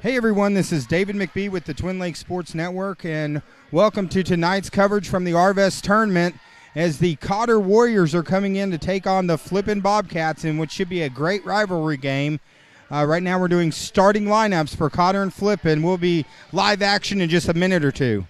Hey everyone, this is David McBee with the Twin Lakes Sports Network, and welcome to tonight's coverage from the Arvest tournament as the Cotter Warriors are coming in to take on the Flippin Bobcats in what should be a great rivalry game. Right now we're doing starting lineups for Cotter and Flippin. We'll be live action in just a minute or two.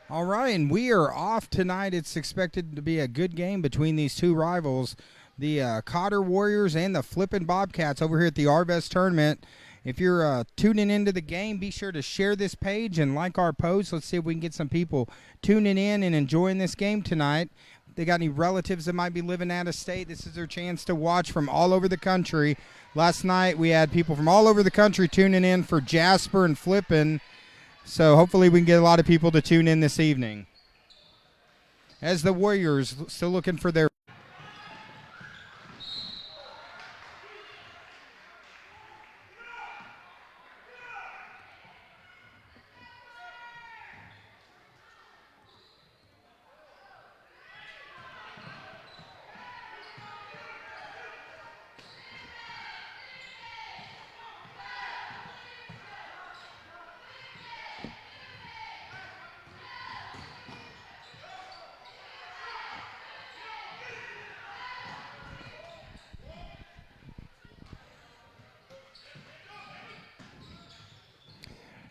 All right, and we are off tonight. It's expected to be a good game between these two rivals, the Cotter Warriors and the Flippin Bobcats over here at the Arvest tournament. If you're tuning into the game, be sure to share this page and like our post. Let's see if we can get some people tuning in and enjoying this game tonight. If they got any relatives that might be living out of state, this is their chance to watch from all over the country. Last night we had people from all over the country tuning in for Jasper and Flippin. So hopefully we can get a lot of people to tune in this evening. As the Warriors still looking for their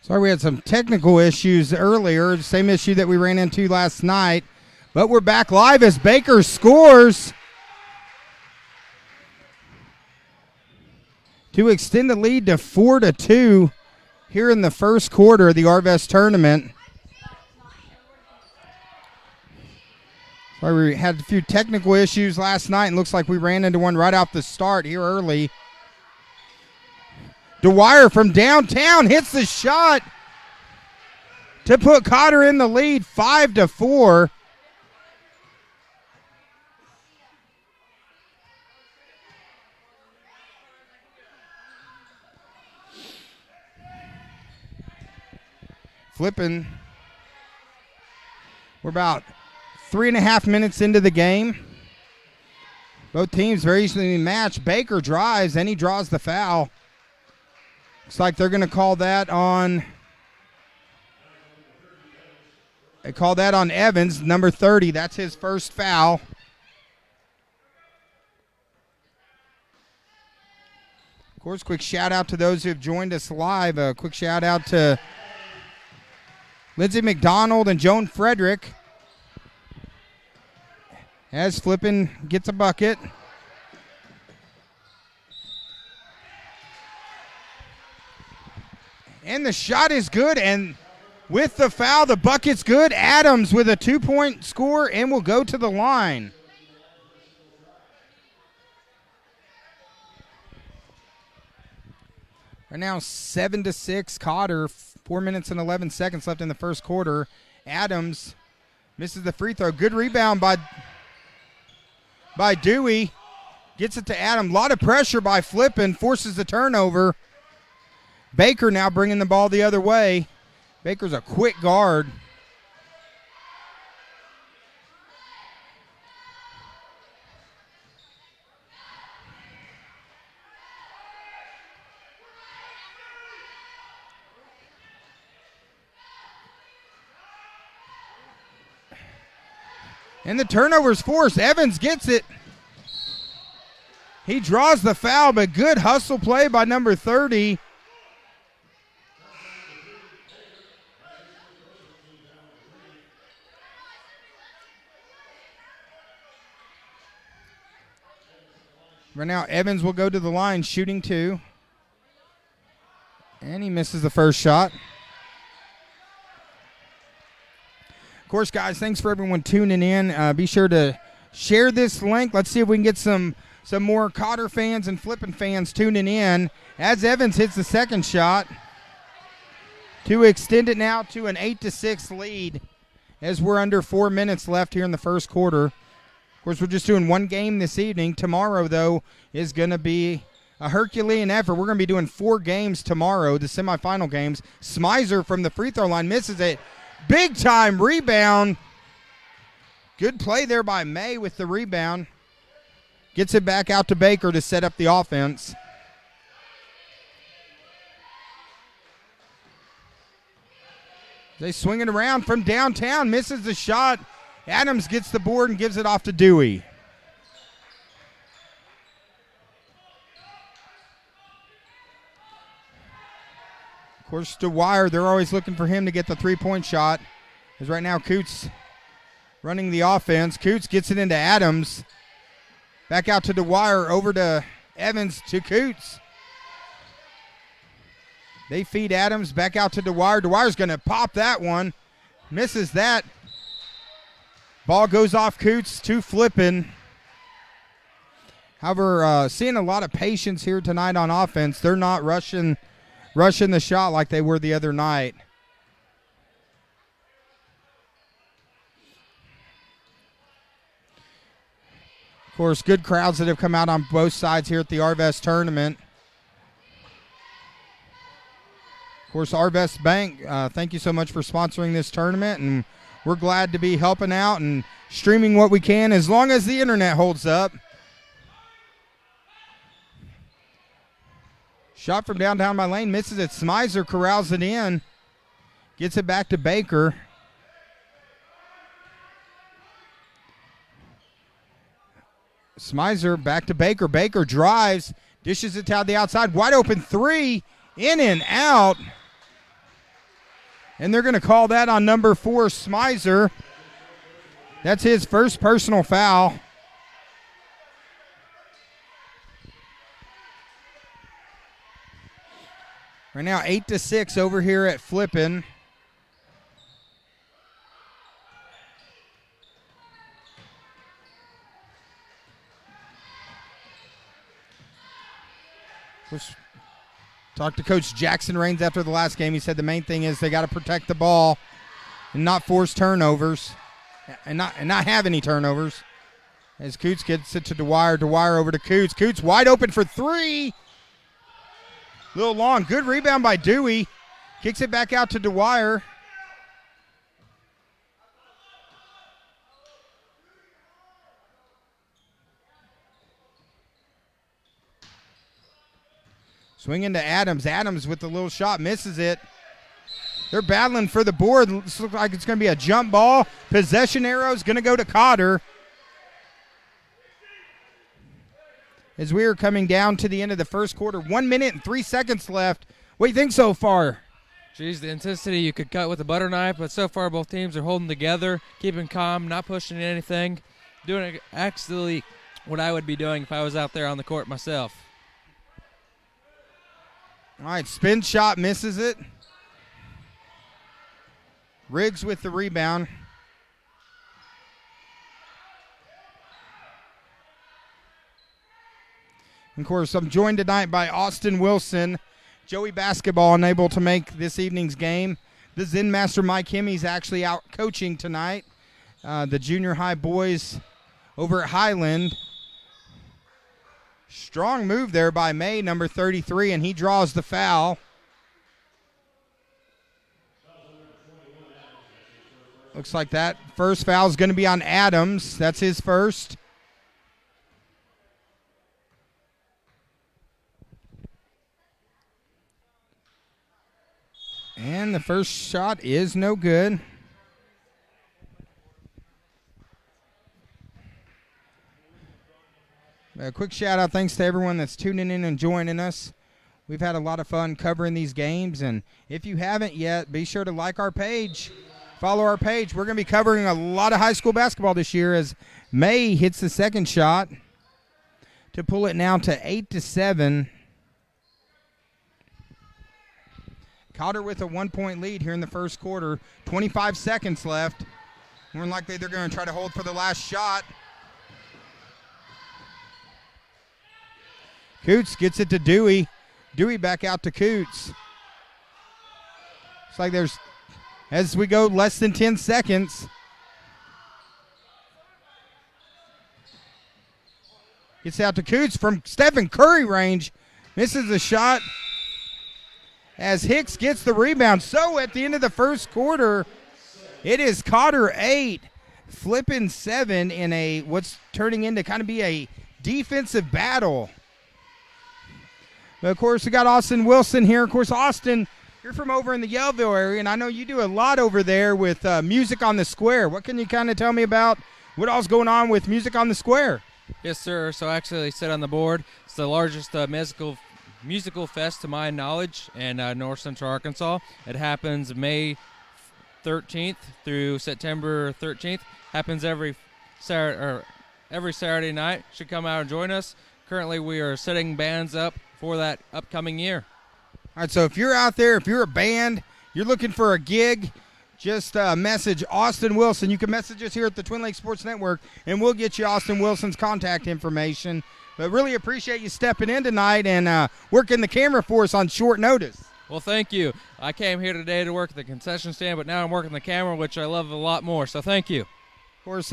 Sorry, we had some technical issues earlier, same issue that we ran into last night. But we're back live as Baker scores to extend the lead to 4-2 here in the first quarter of the Arvest tournament. Sorry, we had a few technical issues last night, and looks like we ran into one right off the start here early. Dwyer from downtown hits the shot to put Cotter in the lead, 5-4. Flippin. We're about 3.5 minutes into the game. Both teams very easily matched. Baker drives, and he draws the foul. Looks like they're going to call that on. They call that on Evans, number 30. That's his first foul. Of course, quick shout out to those who have joined us live. A quick shout out to Lindsey McDonald and Joan Frederick as Flippin gets a bucket. And the shot is good, and with the foul, the bucket's good. Adams with a 2-point score and will go to the line. Right now, 7-6, Cotter, 4 minutes and 11 seconds left in the first quarter. Adams misses the free throw. Good rebound by Dewey. Gets it to Adams. A lot of pressure by Flippin, forces the turnover. Baker now bringing the ball the other way. Baker's a quick guard. And the turnover's forced. Evans gets it. He draws the foul, but good hustle play by number 30. Right now, Evans will go to the line, shooting 2. And he misses the first shot. Of course, guys, thanks for everyone tuning in. Be sure to share this link. Let's see if we can get some more Cotter fans and Flippin fans tuning in as Evans hits the second shot to extend it now to an 8-6 lead as we're under 4 minutes left here in the first quarter. Of course, we're just doing one game this evening. Tomorrow, though, is going to be a Herculean effort. We're going to be doing 4 games tomorrow, the semifinal games. Smizer from the free throw line misses it. Big time rebound. Good play there by May with the rebound. Gets it back out to Baker to set up the offense. They swing it around from downtown, misses the shot. Adams gets the board and gives it off to Dewey. Of course, Dwyer, they're always looking for him to get the three-point shot. Because right now, Coots running the offense. Coots gets it into Adams. Back out to Dwyer, over to Evans to Coots. They feed Adams, back out to Dwyer. Dwyer's going to pop that one. Misses that. Ball goes off Coots to Flippin. However, seeing a lot of patience here tonight on offense. They're not rushing the shot like they were the other night. Of course, good crowds that have come out on both sides here at the Arvest tournament. Of course, Arvest Bank, thank you so much for sponsoring this tournament, and we're glad to be helping out and streaming what we can as long as the internet holds up. Shot from downtown by Lane, misses it. Smizer corrals it in, gets it back to Baker. Smizer back to Baker. Baker drives, dishes it down the outside. Wide open three, in and out. And they're going to call that on number 4, Smizer. That's his first personal foul. Right now, 8-6 over here at Flippin. Talked to Coach Jackson Raines after the last game. He said the main thing is they got to protect the ball and not force turnovers and not have any turnovers. As Coots gets it to Dwyer. Dwyer over to Coots. Coots wide open for three. Little long. Good rebound by Dewey. Kicks it back out to Dwyer. Swinging to Adams. Adams with the little shot, misses it. They're battling for the board. Looks like it's going to be a jump ball. Possession arrow is going to go to Cotter. As we are coming down to the end of the first quarter, 1 minute and 3 seconds left. What do you think so far? Geez, the intensity you could cut with a butter knife, but so far both teams are holding together, keeping calm, not pushing anything, doing actually what I would be doing if I was out there on the court myself. All right, spin shot, misses it. Riggs with the rebound. And of course, I'm joined tonight by Austin Wilson. Joey Basketball unable to make this evening's game. The Zen Master Mike Hemmy's actually out coaching tonight. The junior high boys over at Highland. Strong move there by May, number 33, and he draws the foul. Looks like that first foul is going to be on Adams. That's his first. And the first shot is no good. A quick shout out, thanks to everyone that's tuning in and joining us. We've had a lot of fun covering these games, and if you haven't yet, be sure to like our page, follow our page. We're going to be covering a lot of high school basketball this year as May hits the second shot to pull it now to 8-7. Cotter with a 1-point lead here in the first quarter. 25 seconds left. More than likely they're going to try to hold for the last shot. Coots gets it to Dewey. Dewey back out to Coots. It's like there's, as we go, less than 10 seconds. Gets out to Coots from Stephen Curry range. Misses the shot as Hicks gets the rebound. So at the end of the first quarter, it is Cotter 8, Flippin 7 in a what's turning into kind of be a defensive battle. But of course, we got Austin Wilson here. Of course, Austin, you're from over in the Yellville area, and I know you do a lot over there with Music on the Square. What can you kind of tell me about what all's going on with Music on the Square? Yes, sir. So I actually sit on the board. It's the largest musical fest to my knowledge in North Central Arkansas. It happens May 13th through September 13th. Happens every Saturday night. Should come out and join us. Currently, we are setting bands up for that upcoming year. All right, so if you're out there, if you're a band, you're looking for a gig, just message Austin Wilson. You can message us here at the Twin Lakes Sports Network, and we'll get you Austin Wilson's contact information. But really appreciate you stepping in tonight and working the camera for us on short notice. Well, thank you. I came here today to work at the concession stand, but now I'm working the camera, which I love a lot more, so thank you. Of course,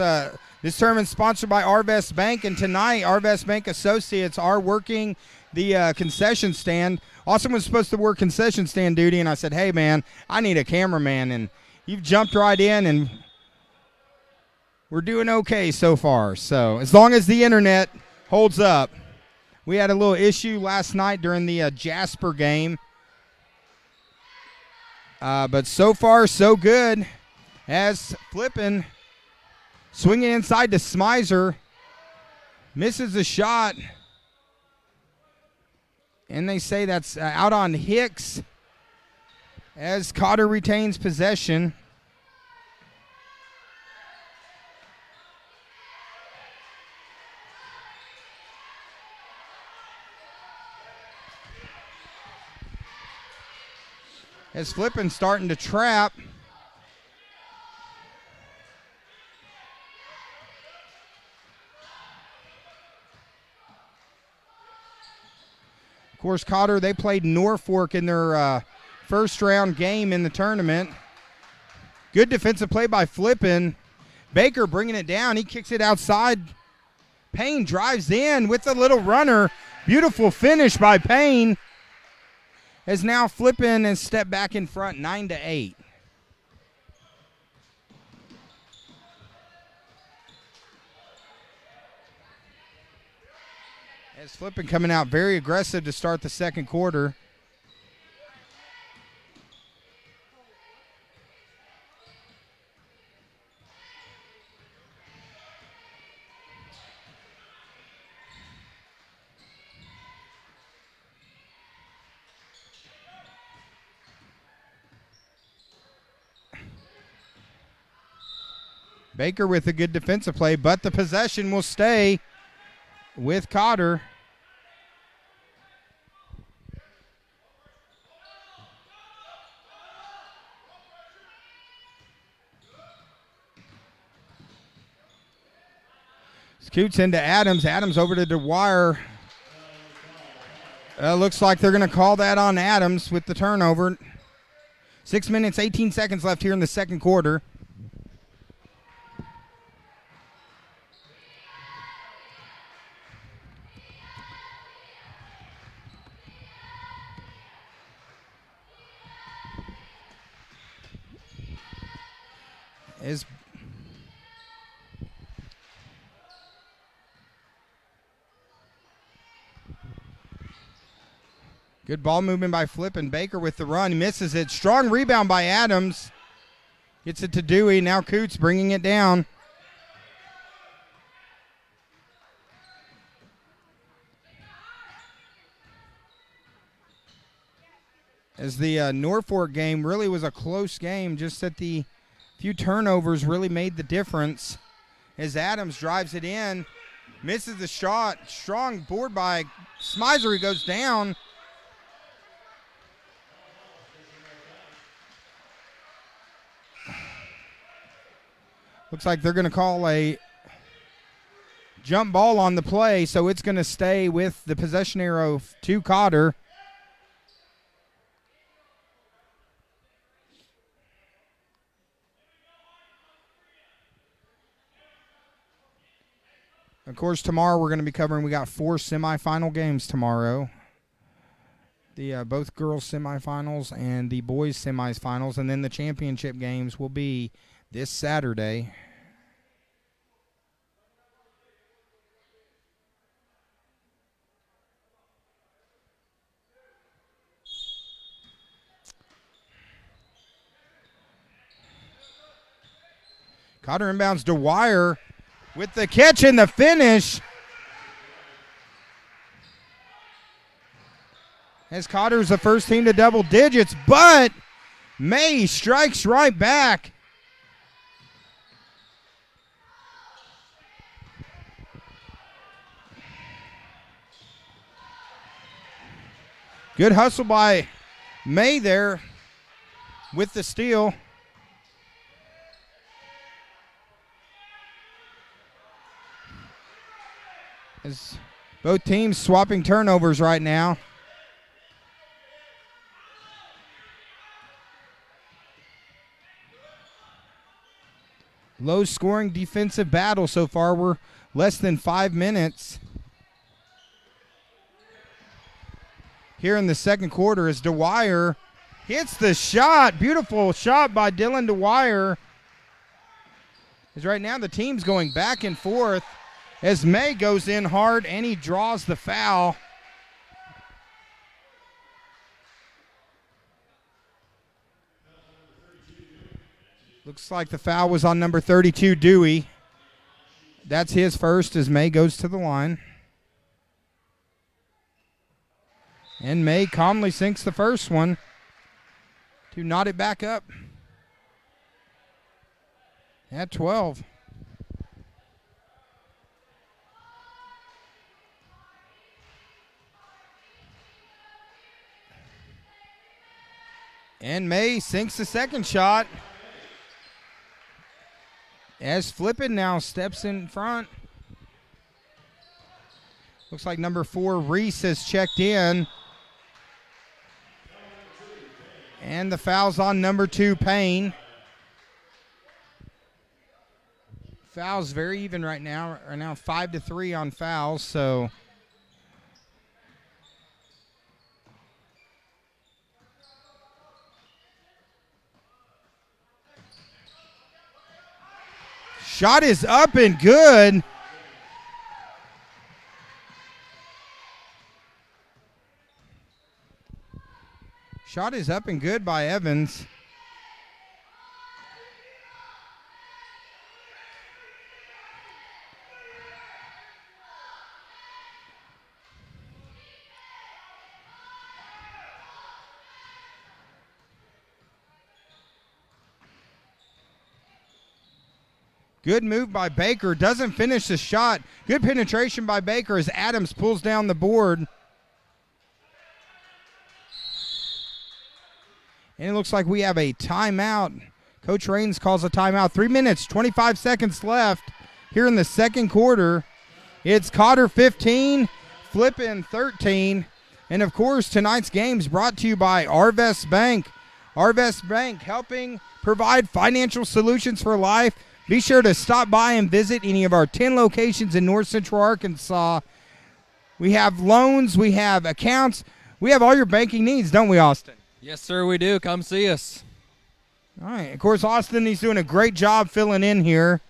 this tournament's sponsored by Arvest Bank, and tonight Arvest Bank Associates are working the concession stand. Austin was supposed to work concession stand duty, and I said, hey, man, I need a cameraman, and you've jumped right in, and we're doing okay so far. So as long as the internet holds up. We had a little issue last night during the Jasper game. But so far, so good. As Flippin swinging inside to Smizer. Misses the shot. And they say that's out on Hicks as Cotter retains possession. As Flippin starting to trap. Of course, Cotter, they played Norfolk in their first round game in the tournament. Good defensive play by Flippin. Baker bringing it down. He kicks it outside. Payne drives in with a little runner. Beautiful finish by Payne. As now Flippin has stepped back in front 9-8. As Flippin coming out very aggressive to start the second quarter. Baker with a good defensive play, but the possession will stay with Cotter. Scoots into Adams. Adams over to Dwyer. Looks like they're going to call that on Adams with the turnover. 6 minutes, 18 seconds left here in the second quarter. Is good ball movement by Flippin. Baker with the run. He misses it. Strong rebound by Adams. Gets it to Dewey. Now Coots bringing it down. As the Norfolk game really was a close game, just that the few turnovers really made the difference. As Adams drives it in, misses the shot. Strong board by Smizer, who goes down. Looks like they're going to call a jump ball on the play, so it's going to stay with the possession arrow to Cotter. Of course, tomorrow we're going to be covering, we got 4 semifinal games tomorrow. The both girls semifinals and the boys semifinals, and then the championship games will be this Saturday. Cotter inbounds Dwyer with the catch and the finish. As Cotter's the first team to double digits, but May strikes right back. Good hustle by May there with the steal. As both teams swapping turnovers right now. Low scoring defensive battle so far. We're less than 5 minutes. Here in the second quarter as Dwyer hits the shot. Beautiful shot by Dylan Dwyer. As right now the team's going back and forth as May goes in hard and he draws the foul. Looks like the foul was on number 32, Dewey. That's his first as May goes to the line. And May calmly sinks the first one to knot it back up at 12. And May sinks the second shot as Flippin now steps in front. Looks like number 4, Reese, has checked in. And the foul's on number 2, Payne. Fouls very even right now. Are now 5-3 on fouls, so shot is up and good. Shot is up and good by Evans. Good move by Baker. Doesn't finish the shot. Good penetration by Baker as Adams pulls down the board. And it looks like we have a timeout. Coach Raines calls a timeout. 3 minutes, 25 seconds left here in the second quarter. It's Cotter 15, Flippin 13. And, of course, tonight's game's brought to you by Arvest Bank. Arvest Bank, helping provide financial solutions for life. Be sure to stop by and visit any of our 10 locations in North Central Arkansas. We have loans, we have accounts, we have all your banking needs, don't we, Austin? Yes, sir, we do. Come see us. All right. Of course, Austin, he's doing a great job filling in here.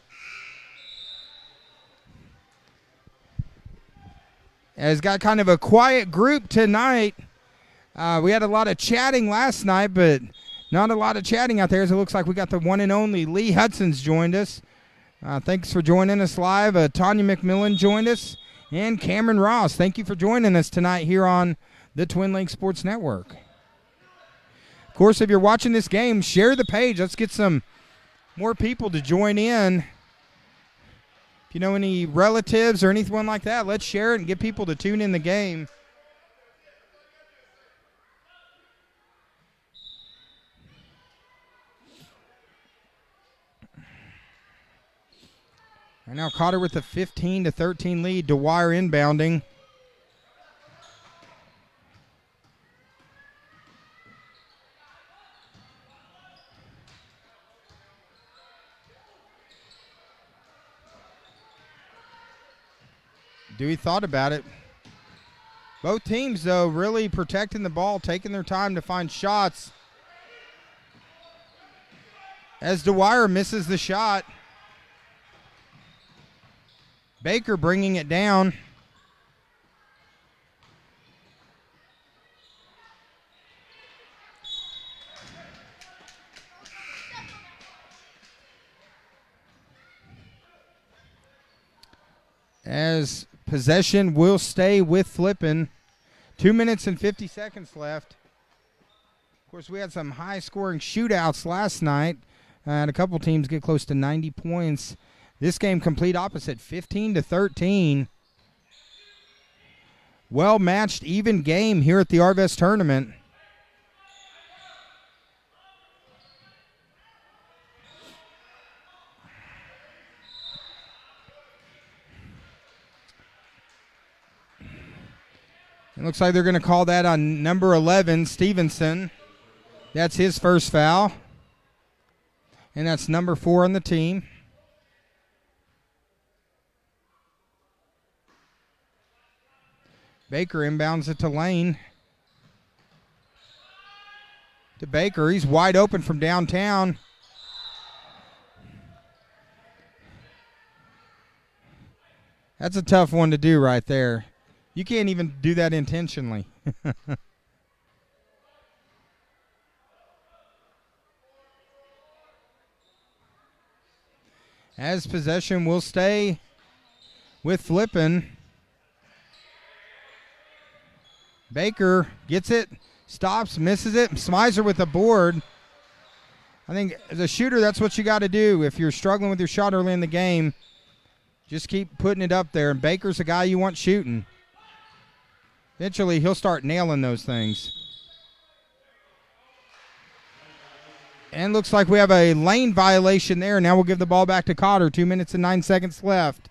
Has got kind of a quiet group tonight. We had a lot of chatting last night, but not a lot of chatting out there. As it looks like we got the one and only Lee Hudson's joined us. Thanks for joining us live. Tanya McMillan joined us. And Cameron Ross, thank you for joining us tonight here on the Twin Lake Sports Network. Of course, if you're watching this game, share the page. Let's get some more people to join in. If you know any relatives or anyone like that, let's share it and get people to tune in the game. Right now Cotter with a 15-13 lead. Dwyer inbounding. Dewey thought about it. Both teams, though, really protecting the ball, taking their time to find shots. As Dwyer misses the shot. Baker bringing it down. As possession will stay with Flippin. 2 minutes and 50 seconds left. Of course, we had some high-scoring shootouts last night. And a couple teams get close to 90 points. This game complete opposite, 15-13. Well-matched, even game here at the Arvest tournament. It looks like they're going to call that on number 11, Stevenson. That's his first foul. And that's number 4 on the team. Baker inbounds it to Lane. To Baker. He's wide open from downtown. That's a tough one to do right there. You can't even do that intentionally. As possession will stay with Flippin. Baker gets it, stops, misses it. Smizer with the board. I think as a shooter, that's what you got to do. If you're struggling with your shot early in the game, just keep putting it up there. And Baker's the guy you want shooting. Eventually, he'll start nailing those things. And looks like we have a lane violation there. Now we'll give the ball back to Cotter. 2 minutes and 9 seconds left.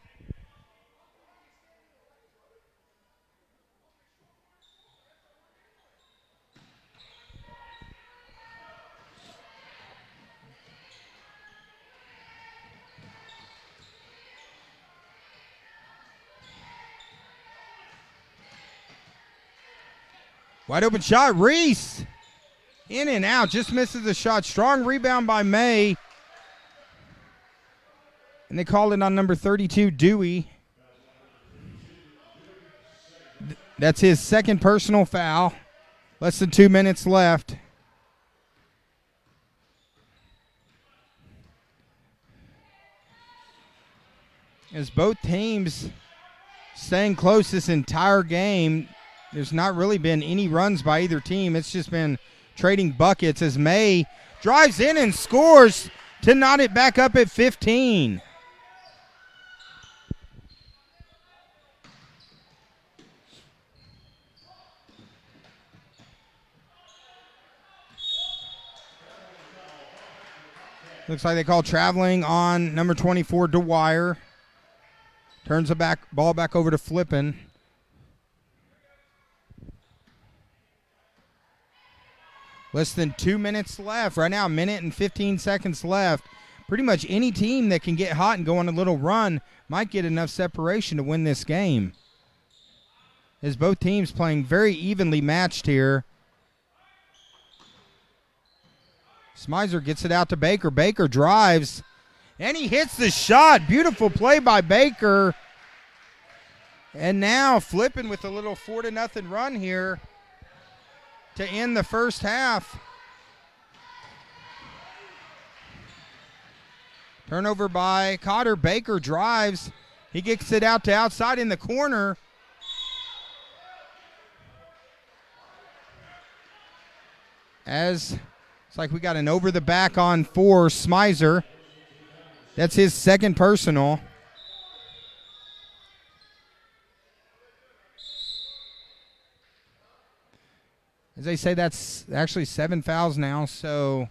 Wide open shot, Reese. In and out, just misses the shot. Strong rebound by May. And they called it on number 32, Dewey. That's his second personal foul. Less than 2 minutes left. As both teams staying close this entire game, there's not really been any runs by either team. It's just been trading buckets as May drives in and scores to knot it back up at 15. Looks like they call traveling on number 24, Dwyer. Turns the ball back over to Flippin. Less than 2 minutes left. Right now, a minute and 15 seconds left. Pretty much any team that can get hot and go on a little run might get enough separation to win this game. As both teams playing very evenly matched here. Smizer gets it out to Baker. Baker drives, and he hits the shot. Beautiful play by Baker. And now Flippin with a little 4-0 run here to end the first half. Turnover by Cotter. Baker drives. He gets it out to outside in the corner. As it's like we got an over the back on for Smizer. That's his second personal. As they say, that's actually 7 fouls now, so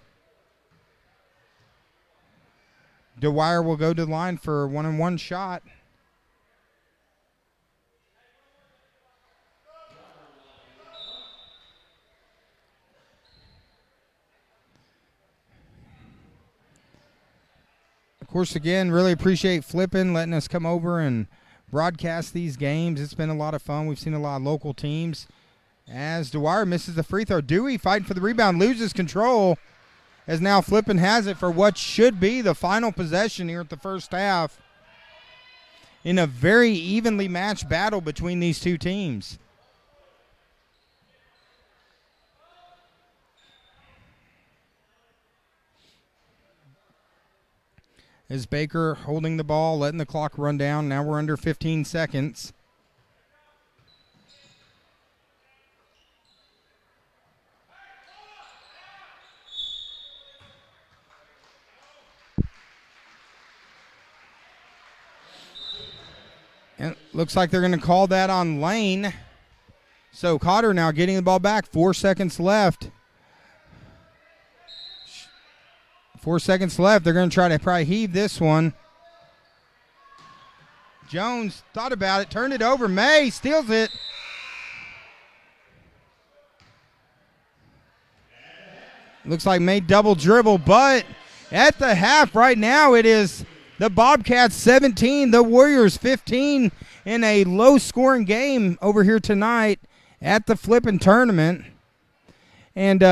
Dwyer will go to the line for a 1-and-1 shot. Of course, again, really appreciate Flippin letting us come over and broadcast these games. It's been a lot of fun. We've seen a lot of local teams. As Dwyer misses the free throw, Dewey fighting for the rebound, loses control, as now Flippin has it for what should be the final possession here at the first half in a very evenly matched battle between these two teams. As Baker holding the ball, letting the clock run down. Now we're under 15 seconds. And it looks like they're going to call that on Lane. So Cotter now getting the ball back. 4 seconds left. 4 seconds left. They're going to try to probably heave this one. Jones thought about it, turned it over. May steals it. Looks like May double dribble, but at the half right now it is the Bobcats 17, the Warriors 15 in a low-scoring game over here tonight at the Flippin tournament. And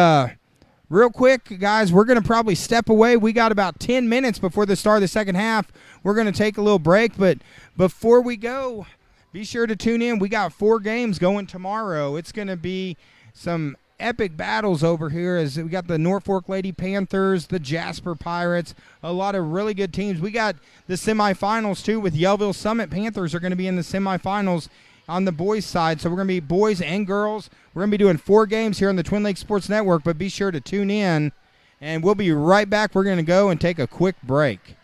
real quick, guys, we're going to probably step away. We got about 10 minutes before the start of the second half. We're going to take a little break, but before we go, be sure to tune in. We got 4 games going tomorrow. It's going to be some epic battles over here as we got the Norfolk Lady Panthers, the Jasper Pirates, a lot of really good teams. We got the semifinals too with Yellville Summit Panthers are going to be in the semifinals on the boys side. So we're going to be boys and girls. We're going to be doing 4 games here on the Twin Lakes Sports Network, but be sure to tune in and we'll be right back. We're going to go and take a quick break.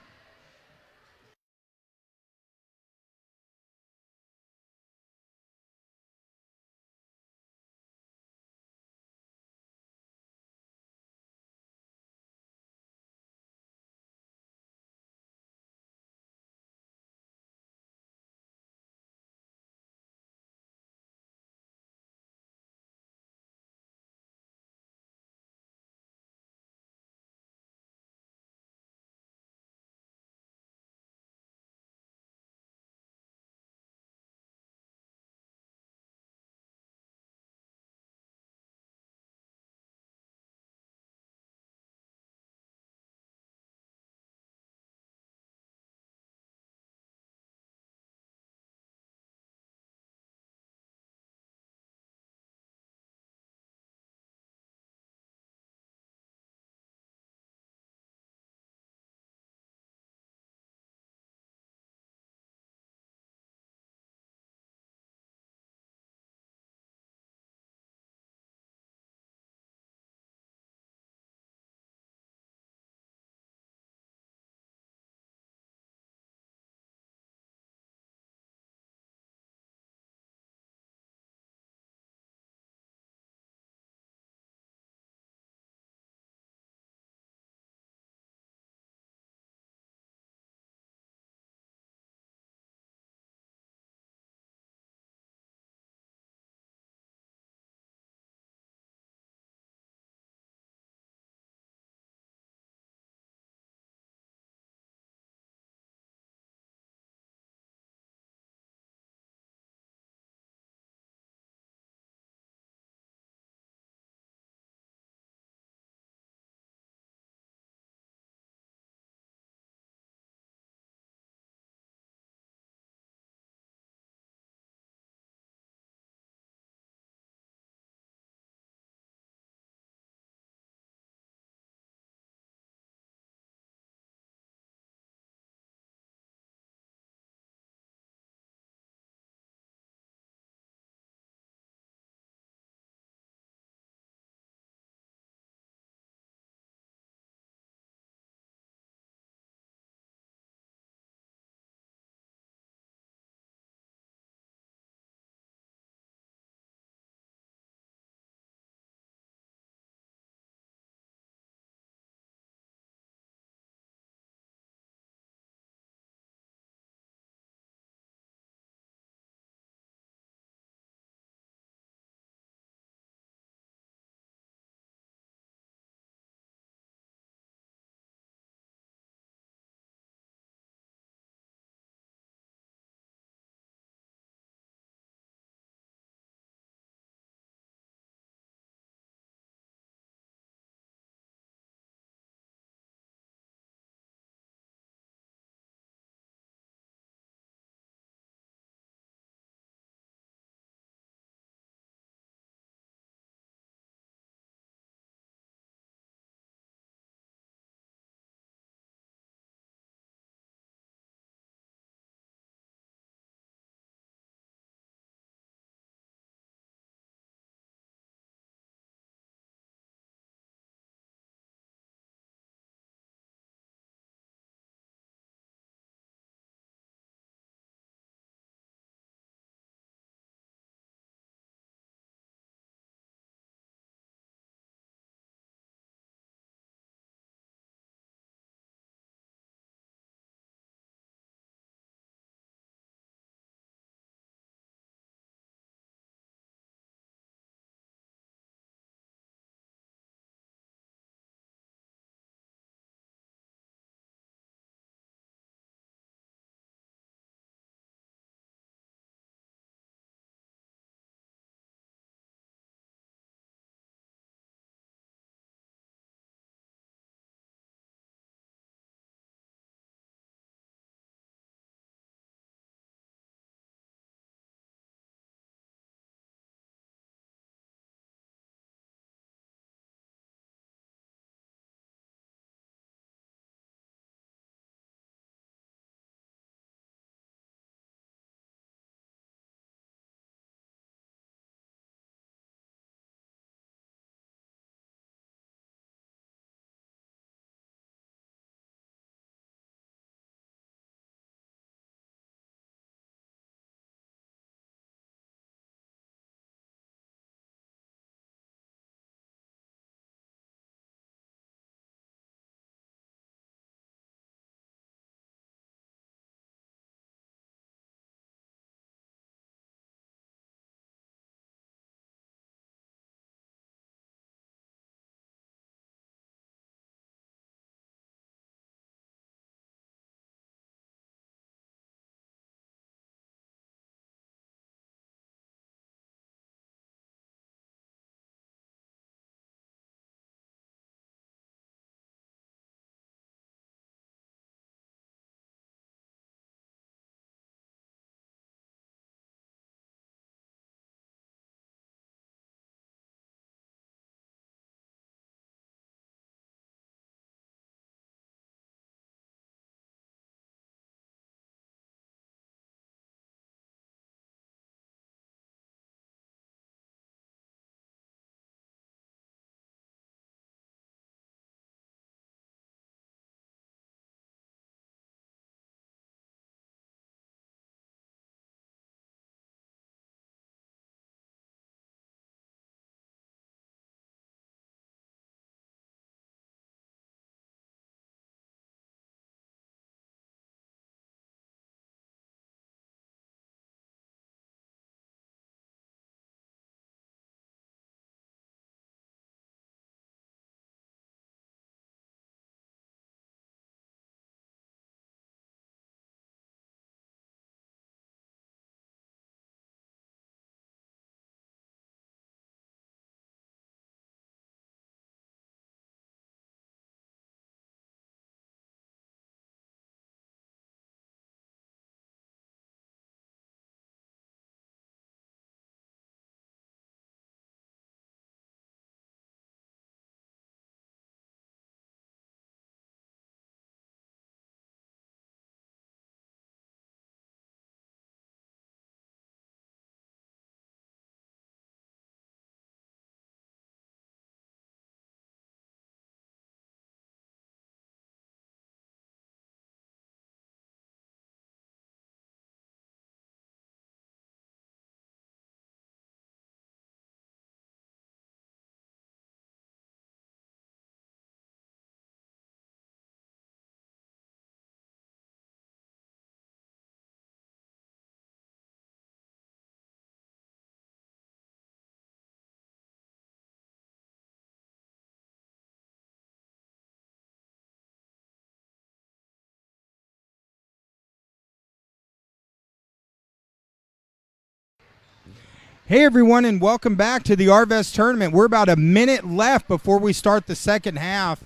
Hey everyone, and welcome back to the Arvest tournament. We're about a minute left before we start the second half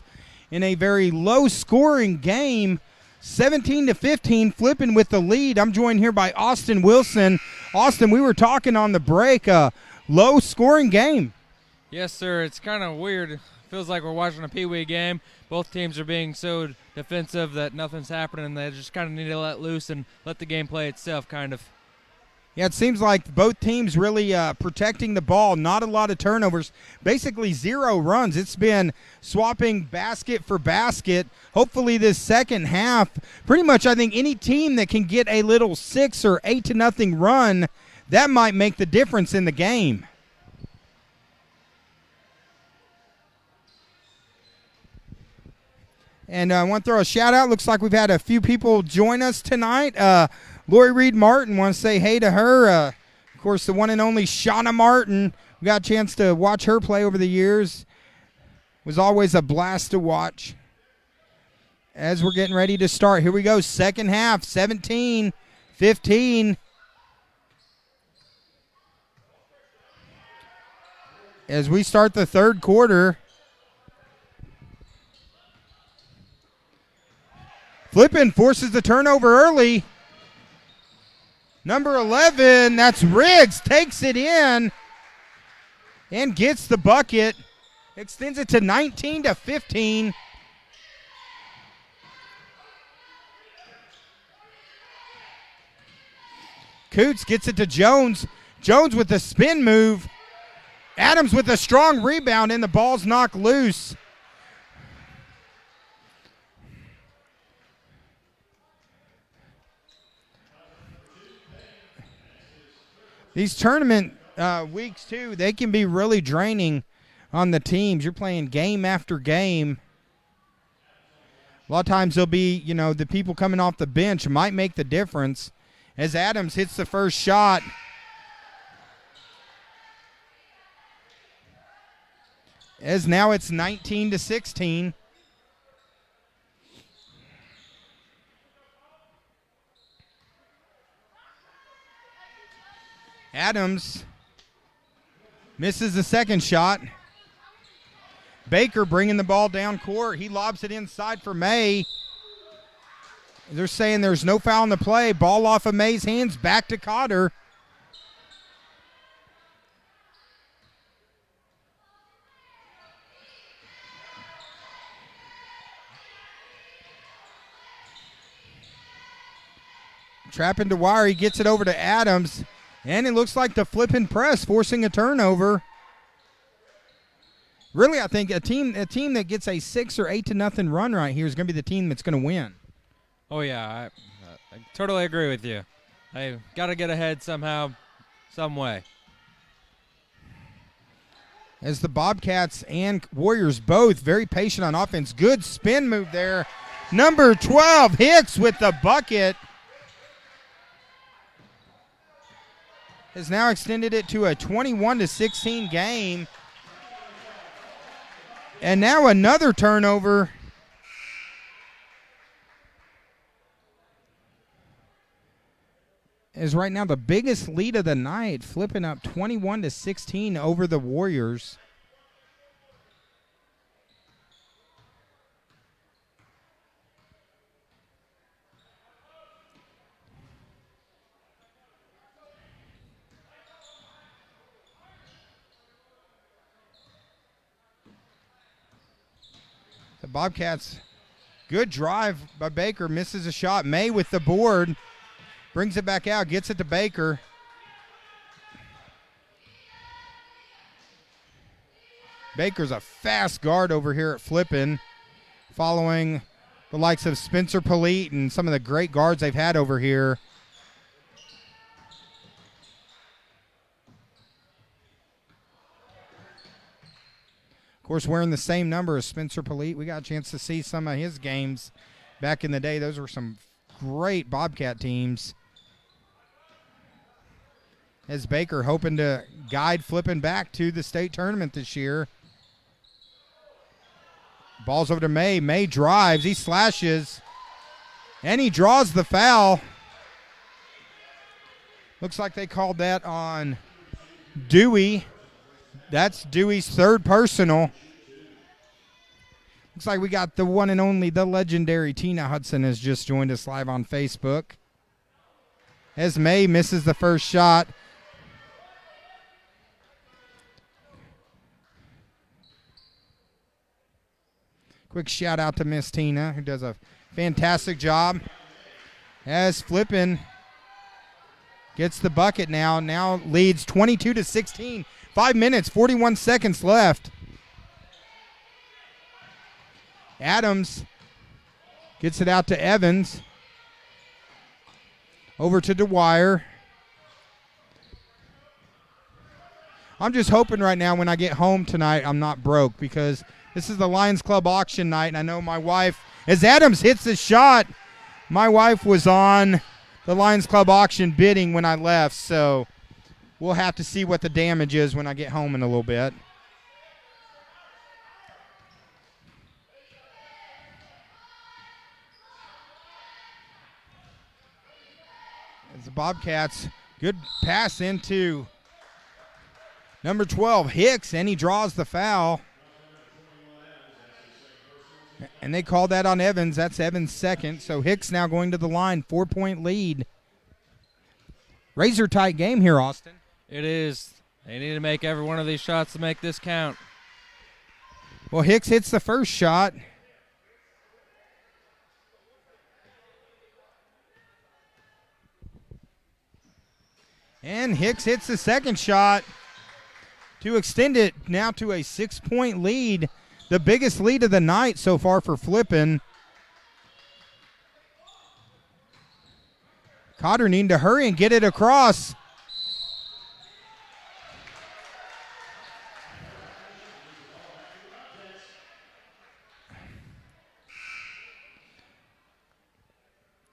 in a very low-scoring game. 17-15, Flippin with the lead. I'm joined here by Austin Wilson. Austin, we were talking on the break, low-scoring game. Yes, sir. It's kind of weird. It feels like we're watching a Pee-wee game. Both teams are being so defensive that nothing's happening. They just kind of need to let loose and let the game play itself, kind of. Yeah, it seems like both teams really protecting the ball. Not a lot of turnovers. Basically 0 runs. It's been swapping basket for basket. Hopefully this second half, pretty much I think any team that can get a little 6 or 8-0 run, that might make the difference in the game. And I want to throw a shout out. Looks like we've had a few people join us tonight. Lori Reed Martin, want to say hey to her. Of course, the one and only Shauna Martin. We got a chance to watch her play over the years. It was always a blast to watch. As we're getting ready to start, here we go. Second half, 17-15. As we start the third quarter, Flippin forces the turnover early. Number 11, that's Riggs, takes it in and gets the bucket. Extends it to 19-15. Coots gets it to Jones. Jones with the spin move. Adams with a strong rebound, and the ball's knocked loose. These tournament weeks, too, they can be really draining on the teams. You're playing game after game. A lot of times there'll be, the people coming off the bench might make the difference. As Adams hits the first shot. As now it's 19-16. Adams misses the second shot. Baker bringing the ball down court. He lobs it inside for May. They're saying there's no foul in the play. Ball off of May's hands, back to Cotter. Trapping to wire. He gets it over to Adams. And it looks like the Flippin press forcing a turnover. Really, I think a team that gets a 6 or 8-0 run right here is going to be the team that's going to win. Oh, yeah. I totally agree with you. I got to get ahead somehow, some way. As the Bobcats and Warriors both very patient on offense. Good spin move there. Number 12, Hicks with the bucket. Has now extended it to a 21-16 game. And now another turnover. Is right now the biggest lead of the night, Flipping up 21-16 over the Warriors. The Bobcats, good drive by Baker, misses a shot. May with the board, brings it back out, gets it to Baker. Baker's a fast guard over here at Flippin, following the likes of Spencer Polite and some of the great guards they've had over here. Of course, wearing the same number as Spencer Polite. We got a chance to see some of his games back in the day. Those were some great Bobcat teams. As Baker hoping to guide Flippin back to the state tournament this year. Ball's over to May. May drives. He slashes. And he draws the foul. Looks like they called that on Dewey. That's Dewey's third personal. Looks like we got the one and only, the legendary Tina Hudson has just joined us live on Facebook. As May misses the first shot. Quick shout out to Miss Tina, who does a fantastic job. As Flippin gets the bucket now leads 22-16. 5 minutes, 41 seconds left. Adams gets it out to Evans. Over to Dwyer. I'm just hoping right now when I get home tonight I'm not broke, because this is the Lions Club auction night, and I know my wife, as Adams hits the shot, my wife was on the Lions Club auction bidding when I left, so we'll have to see what the damage is when I get home in a little bit. As the Bobcats, good pass into number 12, Hicks, and he draws the foul. And they call that on Evans. That's Evans' second. So Hicks now going to the line, 4-point lead. Razor tight game here, Austin. It is. They need to make every one of these shots to make this count. Well, Hicks hits the first shot. And Hicks hits the second shot to extend it now to a 6-point lead. The biggest lead of the night so far for Flippin. Cotter needing to hurry and get it across.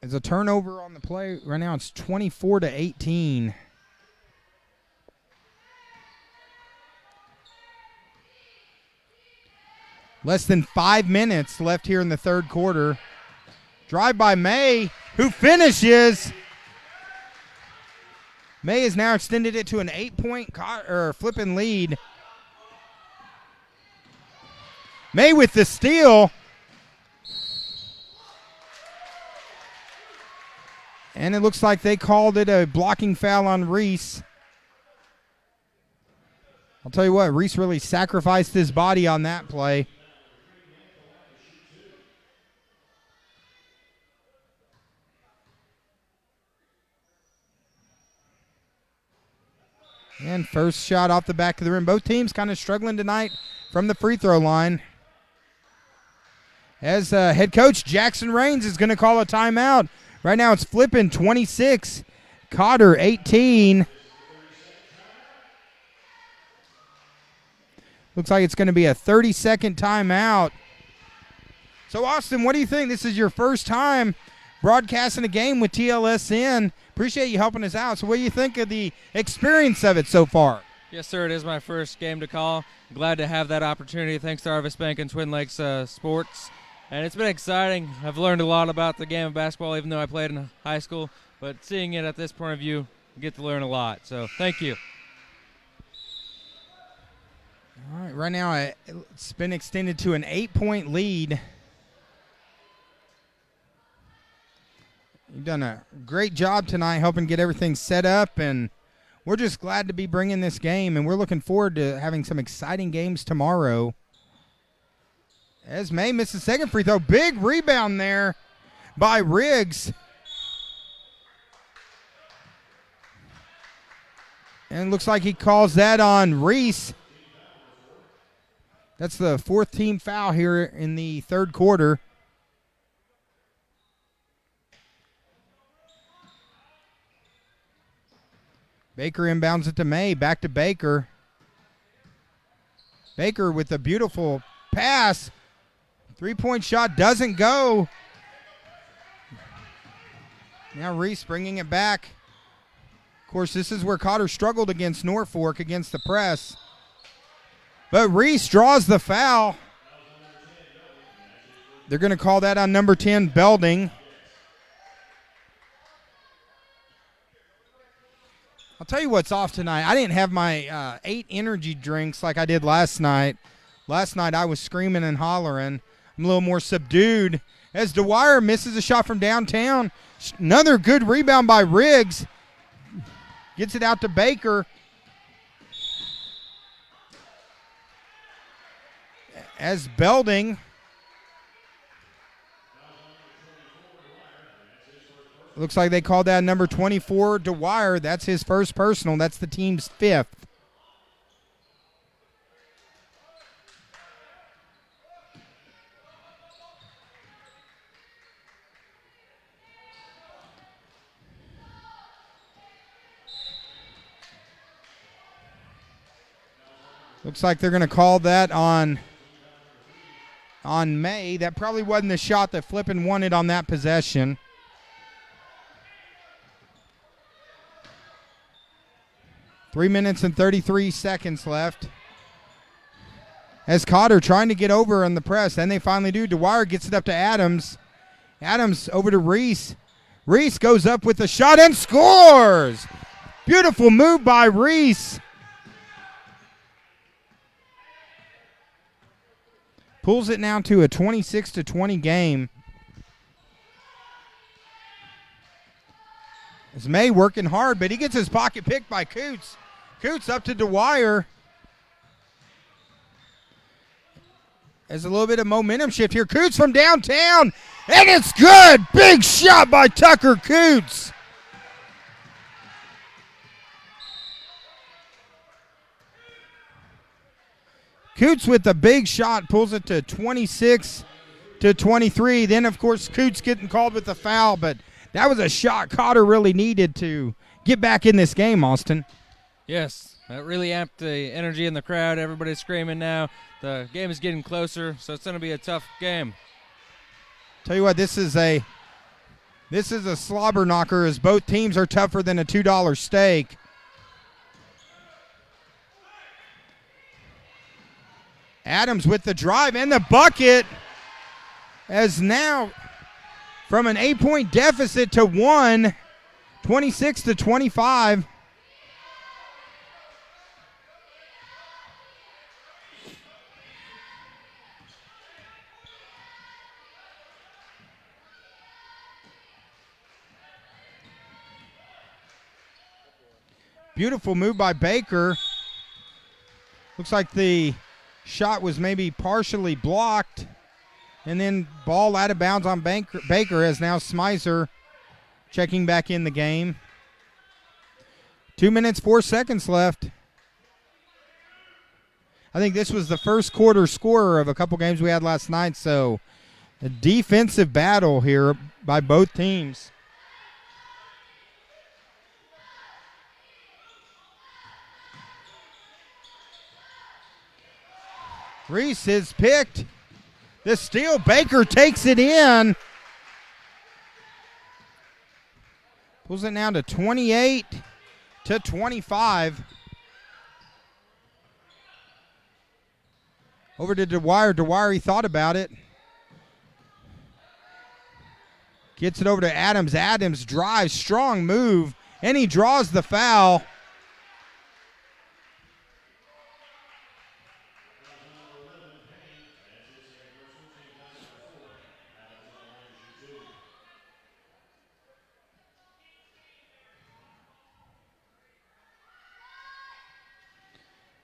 There's a turnover on the play. Right now it's 24-18. Less than 5 minutes left here in the third quarter. Drive by May, who finishes. May has now extended it to an 8-point Flippin lead. May with the steal. And it looks like they called it a blocking foul on Reese. I'll tell you what, Reese really sacrificed his body on that play. And first shot off the back of the rim. Both teams kind of struggling tonight from the free throw line. As head coach Jackson Raines is going to call a timeout. Right now it's Flippin 26, Cotter 18. Looks like it's going to be a 30-second timeout. So, Austin, what do you think? This is your first time broadcasting a game with TLSN. Appreciate you helping us out. So what do you think of the experience of it so far? Yes, sir. It is my first game to call. Glad to have that opportunity. Thanks to Arvest Bank and Twin Lakes Sports. And it's been exciting. I've learned a lot about the game of basketball, even though I played in high school. But seeing it at this point of view, I get to learn a lot. So thank you. All right, right now it's been extended to an 8-point lead. You've done a great job tonight helping get everything set up, and we're just glad to be bringing this game, and we're looking forward to having some exciting games tomorrow. As May misses the second free throw, big rebound there by Riggs. And it looks like he calls that on Reese. That's the fourth team foul here in the third quarter. Baker inbounds it to May. Back to Baker. Baker with a beautiful pass. 3-point shot doesn't go. Now Reese bringing it back. Of course, this is where Cotter struggled against Norfolk against the press. But Reese draws the foul. They're going to call that on number 10, Belding. tell you what's off tonight. I didn't have my 8 energy drinks like I did last night. Last night I was screaming and hollering. I'm a little more subdued as Dwyer misses a shot from downtown. Another good rebound by Riggs. Gets it out to Baker. As Belding. Looks like they called that number 24, Dwyer. That's his first personal. That's the team's 5th. Looks like they're going to call that on May. That probably wasn't the shot that Flippin wanted on that possession. Three minutes and 33 seconds left. As Cotter trying to get over on the press, and they finally do. Dwyer gets it up to Adams. Adams over to Reese. Reese goes up with a shot and scores! Beautiful move by Reese. Pulls it now to a 26-20 game. As May working hard, but he gets his pocket picked by Coots. Coots up to Dwyer. There's a little bit of momentum shift here. Coots from downtown, and it's good. Big shot by Tucker Coots. Coots with the big shot pulls it to 26-23. Then, of course, Coots getting called with the foul, but that was a shot Cotter really needed to get back in this game, Austin. Yes, that really amped the energy in the crowd. Everybody's screaming now. The game is getting closer, so it's going to be a tough game. Tell you what, this is a slobber knocker as both teams are tougher than a $2 steak. Adams with the drive and the bucket as now from an 8-point deficit to 1, 26-25. Beautiful move by Baker. Looks like the shot was maybe partially blocked. And then ball out of bounds on Baker as now Smizer checking back in the game. 2 minutes, 4 seconds left. I think this was the first quarter scorer of a couple games we had last night, so a defensive battle here by both teams. Reese is picked. The steal, Baker takes it in. Pulls it down to 28-25. Over to Dwyer. Dwyer, he thought about it. Gets it over to Adams. Adams drives, strong move, and he draws the foul.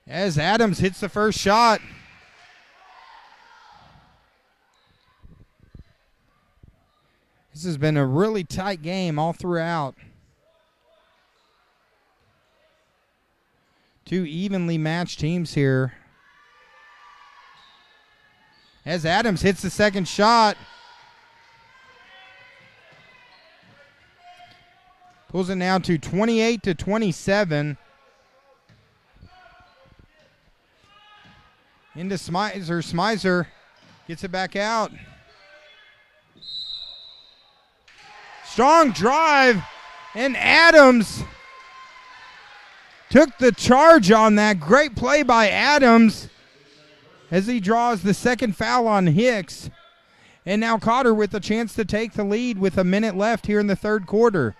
As Adams hits the first shot. This has been a really tight game all throughout. Two evenly matched teams here. As Adams hits the second shot. Pulls it now to 28-27. Into Smizer. Smizer gets it back out. Strong drive, and Adams took the charge on that. Great play by Adams as he draws the second foul on Hicks. And now Cotter with a chance to take the lead with a minute left here in the third quarter.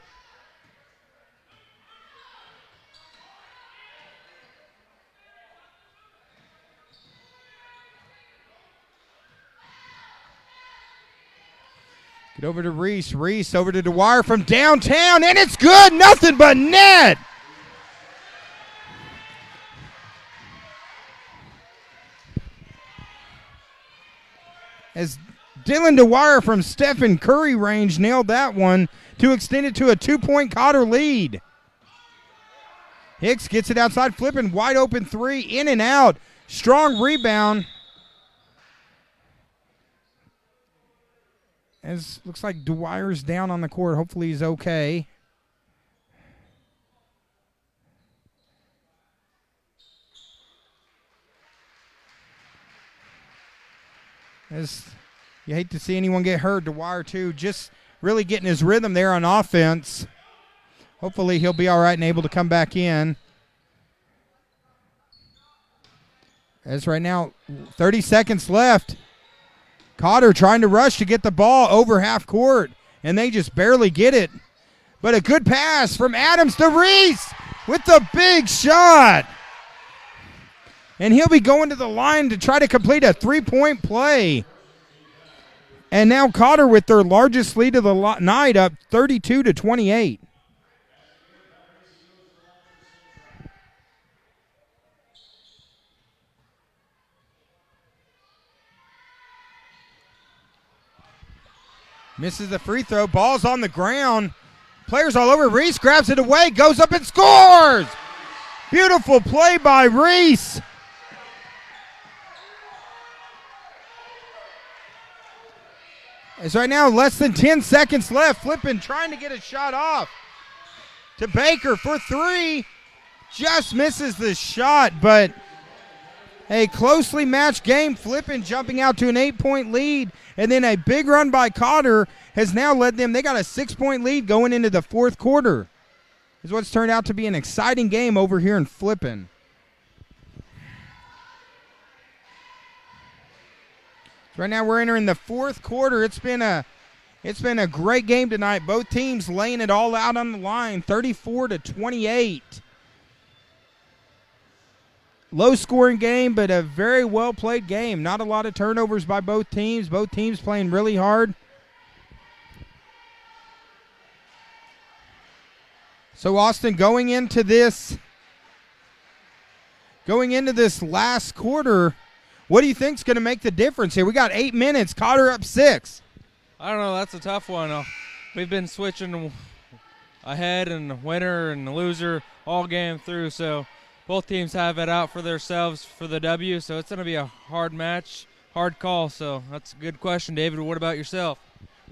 Get over to Reese. Reese over to Dwyer from downtown, and it's good. Nothing but net. As Dylan Dwyer from Stephen Curry range nailed that one to extend it to a 2-point Cotter lead. Hicks gets it outside, Flippin, wide open three, in and out. Strong rebound. As looks like Dwyer's down on the court. Hopefully he's okay. As you hate to see anyone get hurt, Dwyer too, just really getting his rhythm there on offense. Hopefully he'll be all right and able to come back in. As right now, 30 seconds left. Cotter trying to rush to get the ball over half court, and they just barely get it. But a good pass from Adams to Reese with the big shot. And he'll be going to the line to try to complete a 3-point play. And now Cotter with their largest lead of the night, up 32-28. Misses the free throw. Ball's on the ground. Players all over. Reese grabs it away, goes up and scores. Beautiful play by Reese. As right now, less than 10 seconds left. Flippin trying to get a shot off. To Baker for three. Just misses the shot, but a closely matched game. Flippin jumping out to an 8-point lead. And then a big run by Cotter has now led them. They got a 6-point lead going into the fourth quarter. Is what's turned out to be an exciting game over here in Flippin. Right now we're entering the fourth quarter. It's been a great game tonight. Both teams laying it all out on the line, 34-28. Low-scoring game, but a very well-played game. Not a lot of turnovers by both teams. Both teams playing really hard. So, Austin, going into this last quarter, what do you think is going to make the difference here? We got 8 minutes. Cotter up 6. I don't know. That's a tough one. We've been switching ahead and winner and loser all game through, so both teams have it out for themselves for the W, so it's going to be a hard match, hard call. So that's a good question, David. What about yourself?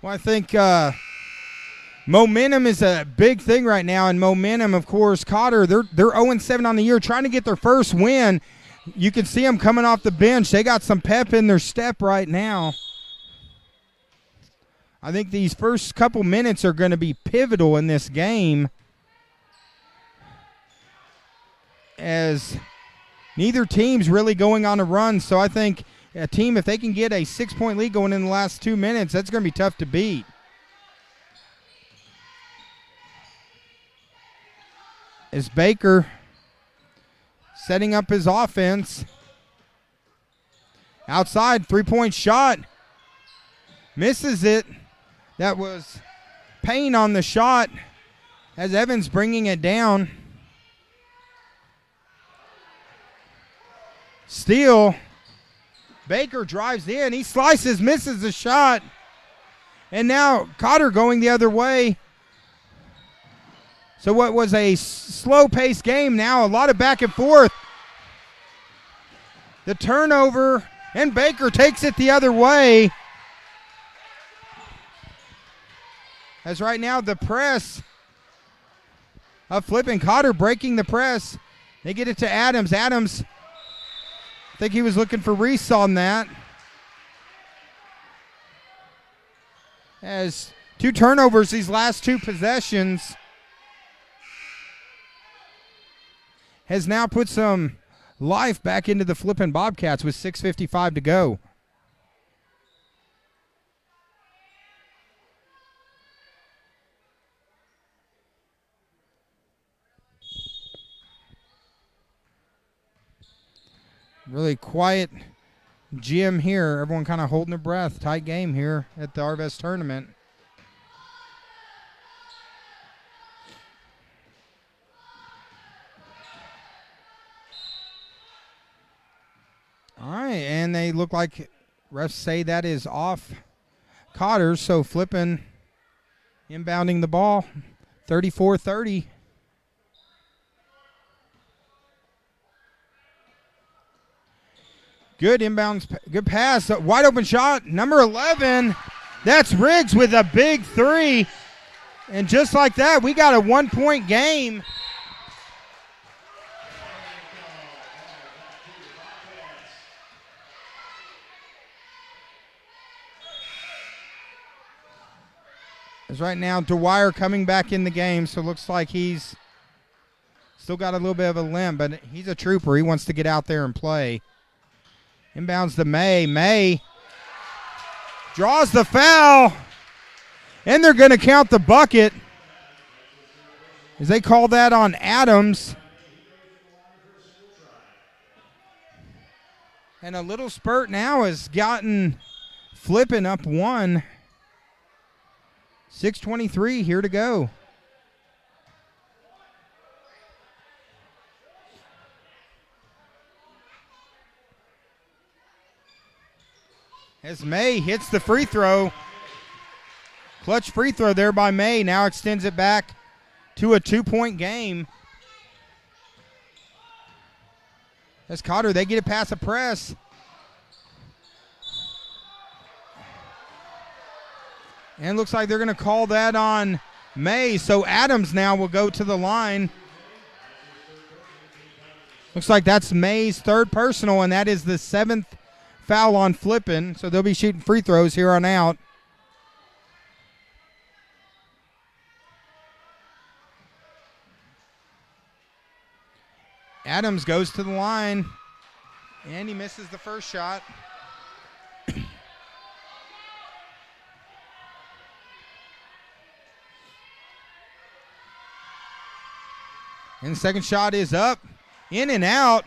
Well, I think momentum is a big thing right now, and momentum, of course, Cotter, they're 0-7 on the year, trying to get their first win. You can see them coming off the bench. They got some pep in their step right now. I think these first couple minutes are going to be pivotal in this game, as neither team's really going on a run. So I think a team, if they can get a 6-point lead going in the last 2 minutes, that's going to be tough to beat. As Baker setting up his offense. Outside, 3-point shot. Misses it. That was Payne on the shot, as Evans bringing it down. Steal. Baker drives in. He slices, misses the shot. And now Cotter going the other way. So what was a slow-paced game, now a lot of back and forth. The turnover, and Baker takes it the other way. As right now the press of Flippin, Cotter breaking the press. They get it to Adams. Adams, I think he was looking for Reese on that. As 2 turnovers these last 2 possessions. Has now put some life back into the Flippin' Bobcats with 6:55 to go. Really quiet gym here. Everyone kind of holding their breath. Tight game here at the Arvest tournament. and they look like refs say that is off Cotter, so Flippin inbounding the ball, 34-30. Good inbounds, good pass, wide open shot, number 11. That's Riggs with a big three. And just like that, we got a 1-point game. As right now, Dwyer coming back in the game, so it looks like he's still got a little bit of a limp, but he's a trooper. He wants to get out there and play. Inbounds to May. May draws the foul, and they're going to count the bucket as they call that on Adams. And a little spurt now has gotten Flippin up one. 6:23 here to go. As May hits the free throw. Clutch free throw there by May. Now extends it back to a 2-point game. As Cotter, they get it past the press. And looks like they're going to call that on May. So Adams now will go to the line. Looks like that's May's third personal, and that is the 7th foul on Flippin. So they'll be shooting free throws here on out. Adams goes to the line, and he misses the first shot. And the second shot is up, in and out.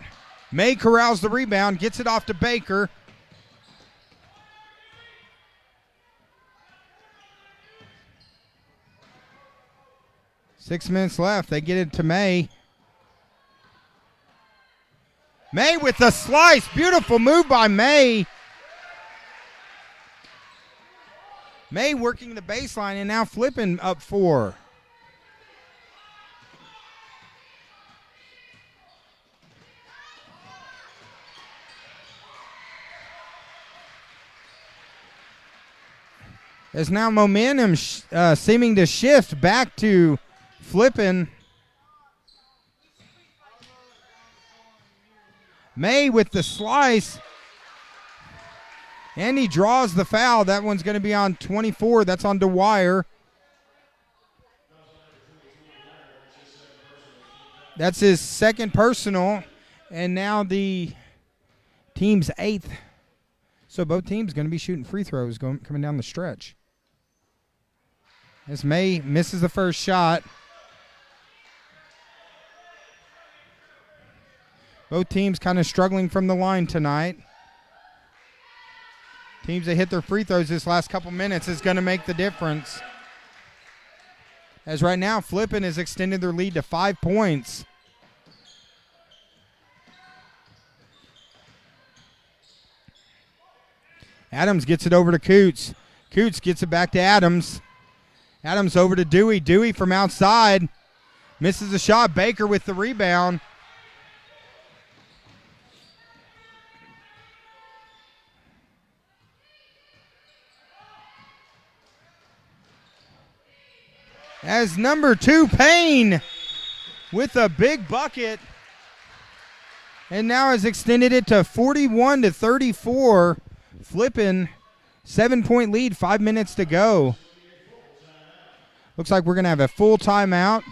May corrals the rebound, gets it off to Baker. Six minutes left. They get it to May. May with the slice. Beautiful move by May. May working the baseline, and now Flippin up 4. There's now momentum seeming to shift back to Flippin. May with the slice. And he draws the foul. That one's going to be on 24. That's on Dwyer. That's his second personal. And now the team's 8th. So both teams going to be shooting free throws coming down the stretch. As May misses the first shot. Both teams kind of struggling from the line tonight. Teams that hit their free throws this last couple minutes is going to make the difference. As right now, Flippin has extended their lead to 5 points. Adams gets it over to Coots. Coots gets it back to Adams. Adams over to Dewey. Dewey from outside. Misses the shot. Baker with the rebound. As number 2, Payne, with a big bucket. And now has extended it to 41-34. Flippin, 7-point lead, 5 minutes to go. Looks like we're going to have a full timeout.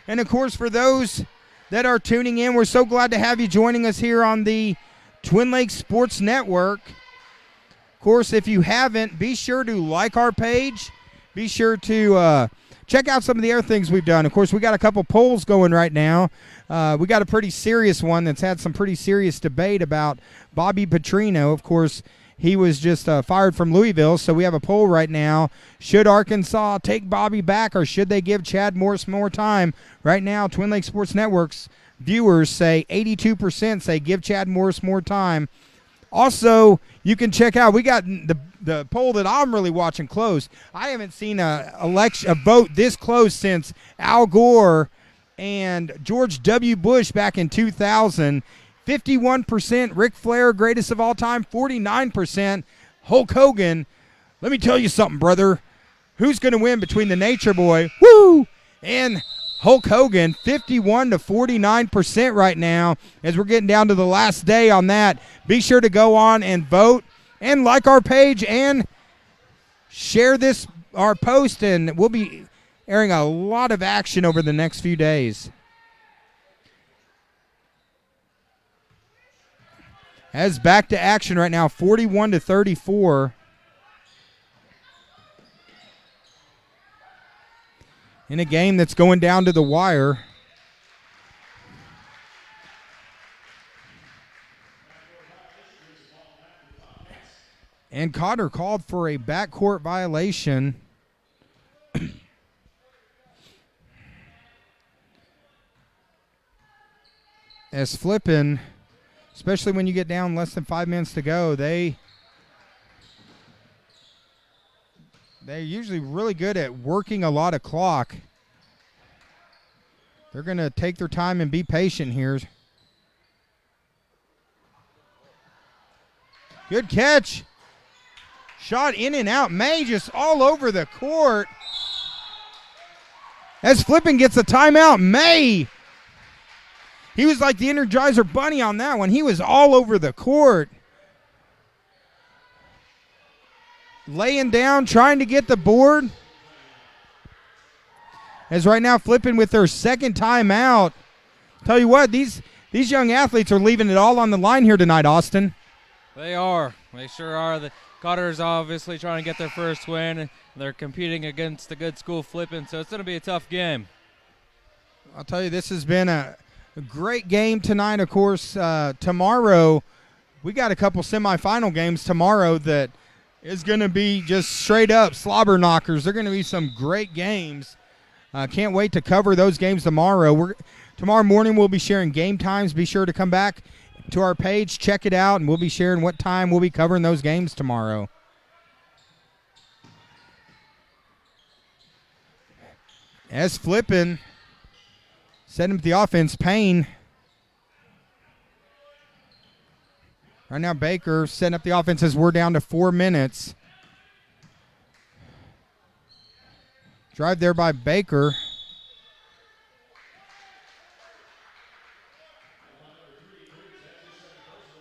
And, of course, for those that are tuning in, we're so glad to have you joining us here on the Twin Lakes Sports Network. Of course, if you haven't, be sure to like our page. Be sure to check out some of the other things we've done. Of course, we got a couple polls going right now. We got a pretty serious one that's had some pretty serious debate about Bobby Petrino. Of course, he was just fired from Louisville, so we have a poll right now. Should Arkansas take Bobby back, or should they give Chad Morris more time? Right now, Twin Lakes Sports Network's viewers say 82% say give Chad Morris more time. Also, you can check out, we got the poll that I'm really watching close. I haven't seen a vote this close since Al Gore and George W. Bush back in 2000. 51% Ric Flair, greatest of all time. 49% Hulk Hogan. Let me tell you something, brother. Who's going to win between the Nature Boy, and Hulk Hogan? 51 to 49% right now as we're getting down to the last day on that. Be sure to go on and vote and like our page and share our post, and we'll be airing a lot of action over the next few days. As back to action right now, 41 to 34. In a game that's going down to the wire. And Cotter called for a backcourt violation. As Flippin, especially when you get down less than 5 minutes to go, they're usually really good at working a lot of clock. They're going to take their time and be patient here. Good catch. Shot in and out. May just all over the court. As Flippin gets a timeout, May. He was like the Energizer Bunny on that one. He was all over the court. Laying down, trying to get the board. As right now, Flippin with their second timeout. Tell you what, these young athletes are leaving it all on the line here tonight, Austin. They are. They sure are. The Cotter's obviously trying to get their first win, and they're competing against the good school Flippin, so it's going to be a tough game. I'll tell you, this has been a great game tonight. Of course, tomorrow, we got a couple semifinal games tomorrow that is going to be just straight up slobber knockers. They're going to be some great games. Can't wait to cover those games tomorrow. Tomorrow morning we'll be sharing game times. Be sure to come back to our page, check it out, and we'll be sharing what time we'll be covering those games tomorrow. As Flippin setting up the offense, Payne. Right now Baker setting up the offense as we're down to 4 minutes. Drive there by Baker.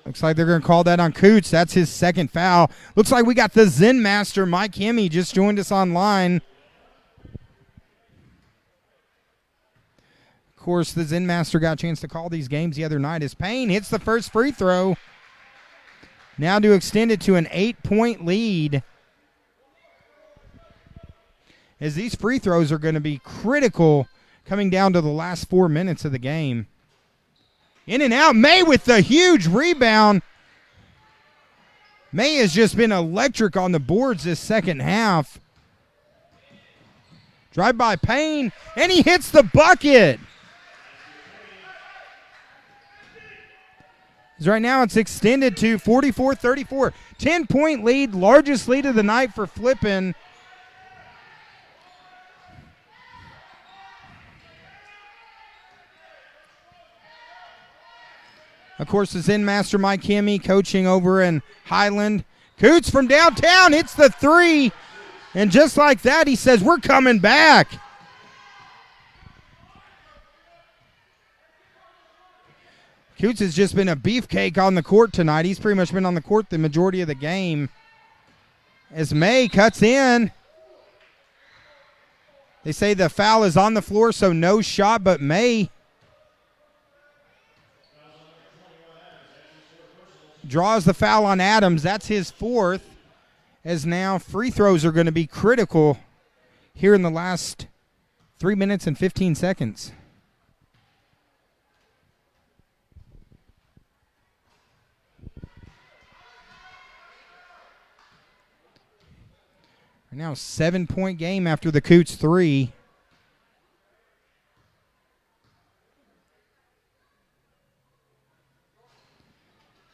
Looks like they're going to call that on Coots. That's his second foul. Looks like we got the Zen Master, Mike Hemme, just joined us online. Of course, the Zen Master got a chance to call these games the other night as Payne hits the first free throw. Now to extend it to an 8-point lead. As these free throws are going to be critical coming down to the last 4 minutes of the game. In and out, May with the huge rebound. May has just been electric on the boards this second half. Drive by Payne, and he hits the bucket. Right now it's extended to 44-34. 10-point lead, largest lead of the night for Flippin. Of course, the Zen Master Mike Hemme coaching over in Highland. Coots from downtown hits the three. And just like that, he says, we're coming back. Coots has just been a beefcake on the court tonight. He's pretty much been on the court the majority of the game. As May cuts in. They say the foul is on the floor, so no shot, but May draws the foul on Adams. That's his fourth. As now free throws are going to be critical here in the last 3 minutes and 15 seconds. Now 7-point game after the Coots three.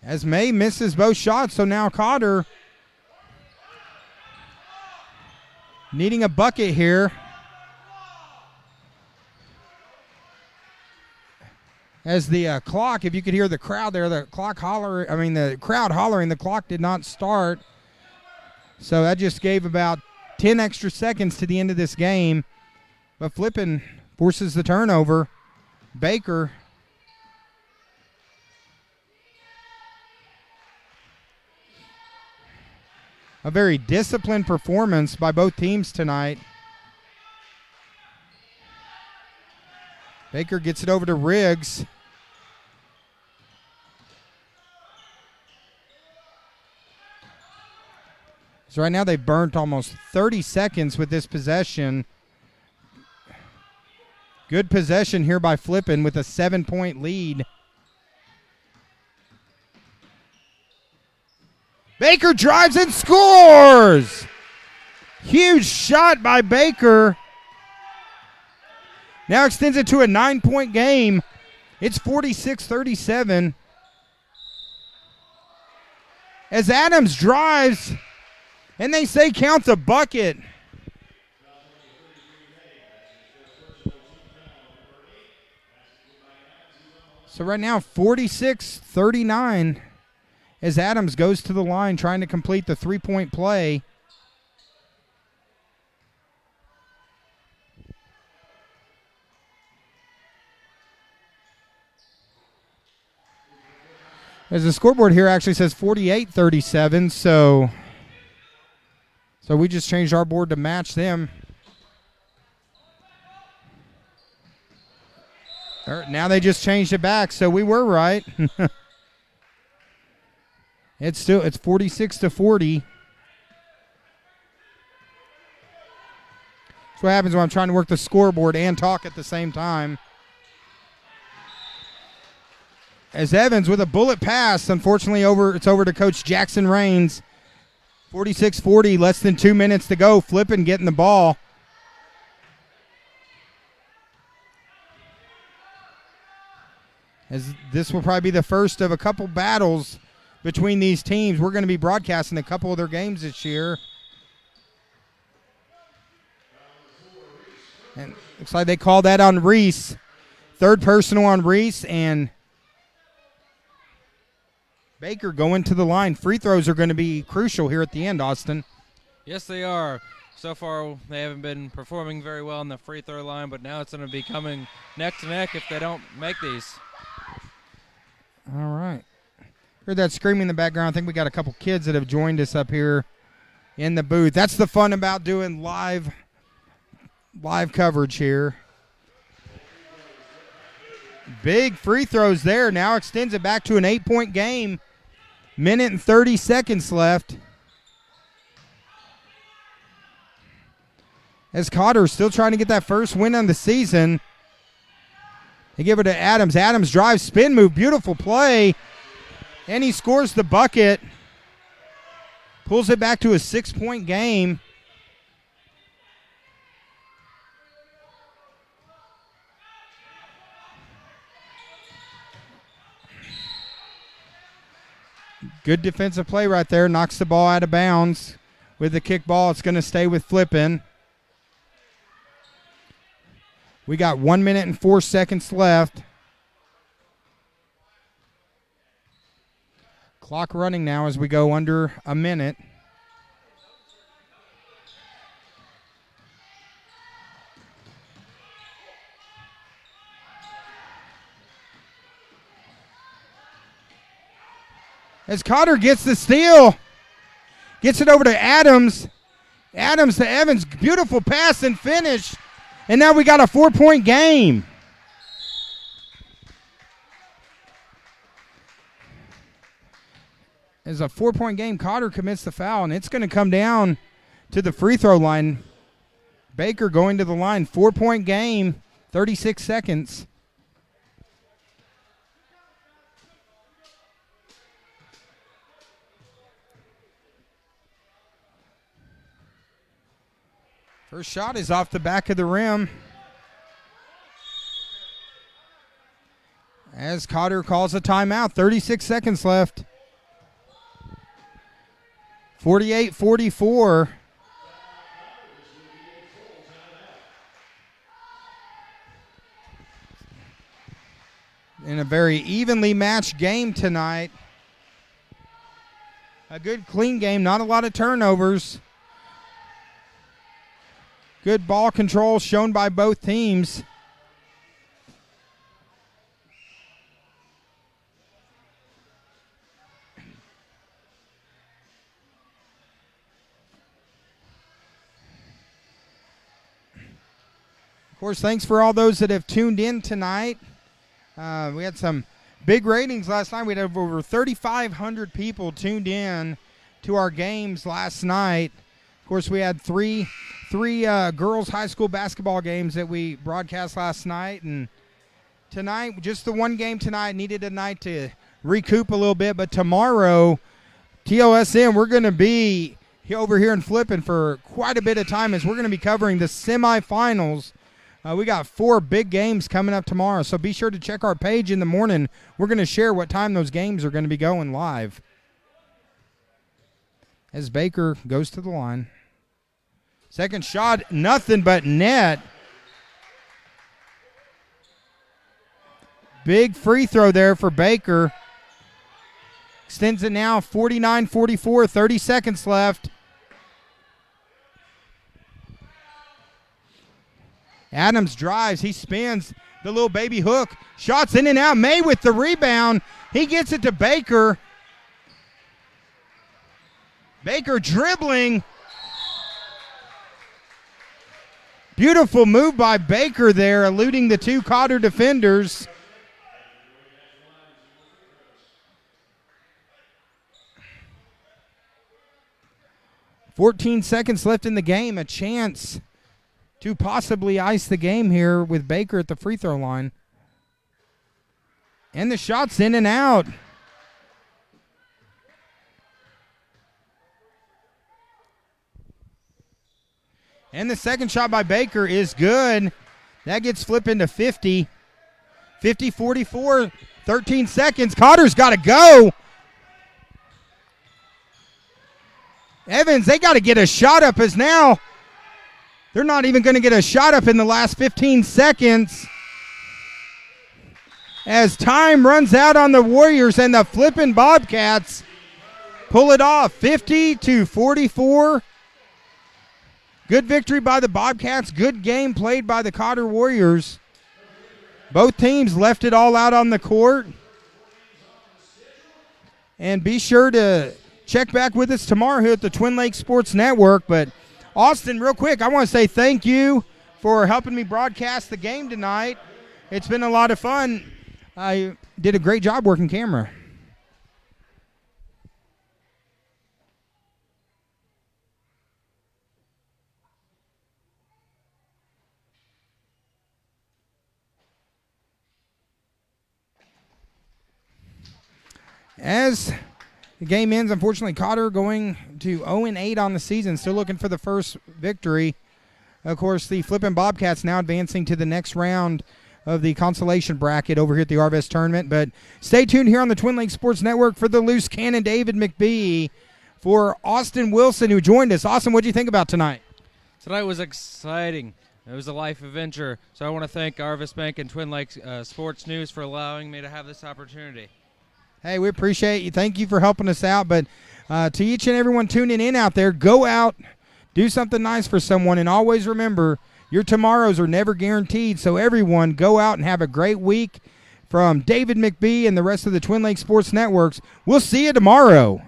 As May misses both shots, so now Cotter needing a bucket here. As the clock, if you could hear the crowd there, the crowd hollering, the clock did not start. So that just gave about 10 extra seconds to the end of this game. But Flippin forces the turnover. Baker a very disciplined performance by both teams tonight. Baker gets it over to Riggs. So right now they've burnt almost 30 seconds with this possession. Good possession here by Flippin with a 7-point lead. Baker drives and scores! Huge shot by Baker. Now extends it to a 9-point game. It's 46-37. As Adams drives, and they say count the bucket. So right now, 46-39 as Adams goes to the line trying to complete the three-point play. As the scoreboard here actually says 48-37, so we just changed our board to match them. Now they just changed it back, so we were right. It's 46-40. That's what happens when I'm trying to work the scoreboard and talk at the same time. As Evans with a bullet pass, unfortunately it's over to Coach Jackson Raines. 46-40, less than 2 minutes to go. Flippin getting the ball. As this will probably be the first of a couple battles between these teams. We're going to be broadcasting a couple of their games this year. And looks like they called that on Reese. Third personal on Reese, and Baker going to the line. Free throws are going to be crucial here at the end, Austin. Yes, they are. So far, they haven't been performing very well on the free throw line, but now it's going to be coming neck to neck if they don't make these. All right. Heard that screaming in the background. I think we got a couple kids that have joined us up here in the booth. That's the fun about doing live coverage here. Big free throws there. Now extends it back to an 8-point game. Minute and 30 seconds left. As Cotter still trying to get that first win on the season. They give it to Adams. Adams drives, spin move, beautiful play. And he scores the bucket. Pulls it back to a 6-point game. Good defensive play right there. Knocks the ball out of bounds. With the kick ball, it's going to stay with Flippin. We got 1 minute and 4 seconds left. Clock running now as we go under a minute. As Cotter gets the steal, gets it over to Adams. Adams to Evans, beautiful pass and finish. And now we got a 4-point game. As a 4-point game, Cotter commits the foul, and it's going to come down to the free throw line. Baker going to the line. 4-point game, 36 seconds. First shot is off the back of the rim. As Cotter calls a timeout, 36 seconds left. 48-44. In a very evenly matched game tonight. A good clean game, not a lot of turnovers. Good ball control shown by both teams. Of course, thanks for all those that have tuned in tonight. We had some big ratings last night. We had over 3,500 people tuned in to our games last night. Of course, we had three girls' high school basketball games that we broadcast last night. And tonight, just the one game tonight, needed a night to recoup a little bit. But tomorrow, TLSN, we're going to be over here in Flippin for quite a bit of time as we're going to be covering the semifinals. We got 4 big games coming up tomorrow, so be sure to check our page in the morning. We're going to share what time those games are going to be going live. As Baker goes to the line. Second shot, nothing but net. Big free throw there for Baker. Extends it now, 49-44, 30 seconds left. Adams drives. He spins the little baby hook. Shots in and out. May with the rebound. He gets it to Baker. Baker dribbling. Beautiful move by Baker there, eluding the 2 Cotter defenders. $14 seconds left in the game. A chance to possibly ice the game here with Baker at the free throw line. And the shot's in and out. And the second shot by Baker is good. That gets Flippin to 50. 50-44, 13 seconds. Cotter's got to go. Evans, they got to get a shot up as now they're not even going to get a shot up in the last 15 seconds. As time runs out on the Warriors and the Flippin' Bobcats pull it off, 50-44. Good victory by the Bobcats. Good game played by the Cotter Warriors. Both teams left it all out on the court. And be sure to check back with us tomorrow here at the Twin Lakes Sports Network. But Austin, real quick, I want to say thank you for helping me broadcast the game tonight. It's been a lot of fun. I did a great job working camera. As the game ends, unfortunately, Cotter going to 0-8 on the season, still looking for the first victory. Of course, the Flippin' Bobcats now advancing to the next round of the consolation bracket over here at the Arvest tournament. But stay tuned here on the Twin Lakes Sports Network for the loose cannon David McBee. For Austin Wilson, who joined us. Austin, what did you think about tonight? Tonight was exciting. It was a life adventure. So I want to thank Arvest Bank and Twin Lakes Sports News for allowing me to have this opportunity. Hey, we appreciate you. Thank you for helping us out. But to each and everyone tuning in out there, go out, do something nice for someone, and always remember, your tomorrows are never guaranteed. So everyone, go out and have a great week. From David McBee and the rest of the Twin Lakes Sports Networks, we'll see you tomorrow.